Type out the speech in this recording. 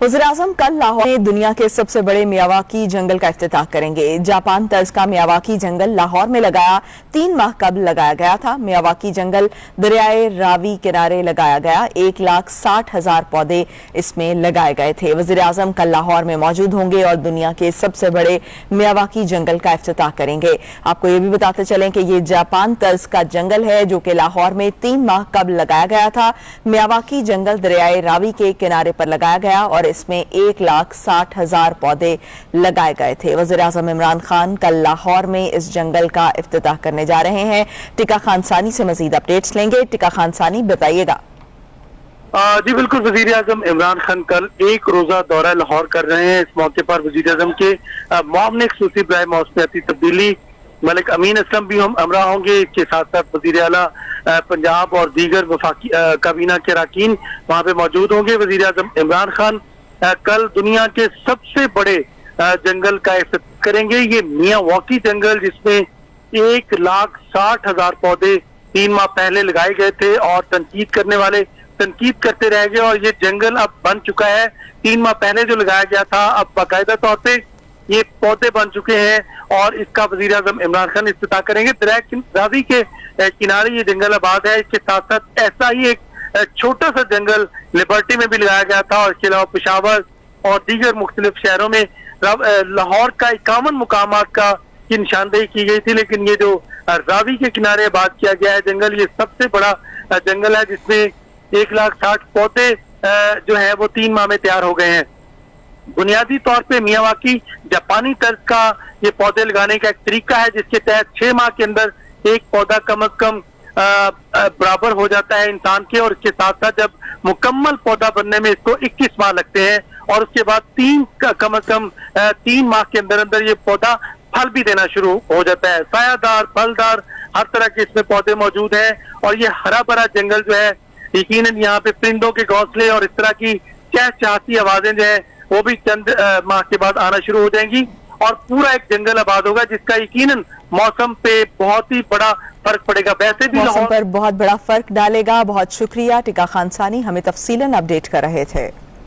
वज़ीर-ए-आज़म कल लाहौर में दुनिया के सबसे बड़े मियावाकी जंगल का इफ्तिताह करेंगे। जापान तर्ज का मियावाकी जंगल लाहौर में लगाया 3 माह कबल लगाया गया था। मियावाकी जंगल दरियाए रावी किनारे लगाया गया। 1,60,000 पौधे इसमें लगाए गए थे। वज़ीर-ए-आज़म कल लाहौर में मौजूद होंगे और दुनिया के सबसे बड़े मियावाकी जंगल का इफ्तिताह करेंगे। आपको ये भी बताते चलें कि ये जापान तर्ज का जंगल है जो कि लाहौर में 3 माह कबल लगाया गया था। मियावाकी जंगल दरियाए रावी के किनारे पर लगाया गया और इसमें 1,60,000 पौधे लगाए गए थे। वज़ीर-ए-आज़म इमरान खान कल लाहौर में इस जंगल का इफ्तिताह करने जा रहे हैं। टिका खान सानी से मजीद अपडेट्स लेंगे। टिका खान सानी, बताइएगा। जी बिल्कुल, वज़ीर-ए-आज़म इमरान खान कल एक रोजा दौरा लाहौर कर रहे हैं। इस मौके पर वज़ीर-ए-आज़म के मुआविन ख़ुसूसी बराए मौसमियाती तब्दीली मलिक अमीन असलम भी हमरा होंगे। इसके साथ साथ वज़ीर आला पंजाब और दीगर वफाकी काबीना के अरकान वहाँ पे मौजूद होंगे। वज़ीर-ए-आज़म इमरान खान कल दुनिया के सबसे बड़े जंगल का इफ्तिताह करेंगे। ये मियावाकी जंगल, जिसमें 1,60,000 पौधे 3 माह पहले लगाए गए थे और तनकीद करने वाले तनकीद करते रह गए और ये जंगल अब बन चुका है। 3 माह पहले जो लगाया गया था, अब बाकायदा तौर पे ये पौधे बन चुके हैं और इसका वज़ीर-ए-आज़म इमरान खान इफ्तिताह करेंगे। दरिया रावी के किनारे ये जंगल आबाद है। इसके साथ साथ ऐसा ही एक छोटा सा जंगल लिबर्टी में भी लगाया गया था और इसके अलावा पेशावर और दीगर मुख्तलिफ शहरों में लाहौर का 51 मुकामात का की निशानदेही की गई थी। लेकिन ये जो रावी के किनारे आबाद किया गया है जंगल, ये सबसे बड़ा जंगल है जिसमें 1,60,000 पौधे जो है वो 3 माह में तैयार हो गए हैं। बुनियादी तौर पे मियावाकी जापानी तर्ज का ये पौधे लगाने का एक तरीका है जिसके तहत 6 माह के अंदर एक पौधा कम अज कम बराबर हो जाता है इंसान के, और इसके साथ साथ जब मुकम्मल पौधा बनने में इसको 21 माह लगते हैं और उसके बाद कम अज कम 3 माह के अंदर अंदर ये पौधा फल भी देना शुरू हो जाता है। सायादार, फलदार, हर तरह के इसमें पौधे मौजूद हैं और ये हरा भरा जंगल जो है, यकीनन यहाँ पे परिंदों के घोंसले और इस तरह की चहचहाती आवाजें जो है वो भी चंद माह के बाद आना शुरू हो जाएंगी और पूरा एक जंगल आबाद होगा जिसका यकीनन मौसम पे बहुत ही बड़ा फर्क पड़ेगा। वैसे भी मौसम पर बहुत बड़ा फर्क डालेगा। बहुत शुक्रिया टिका खान सानी, हमें तफसीलन अपडेट कर रहे थे।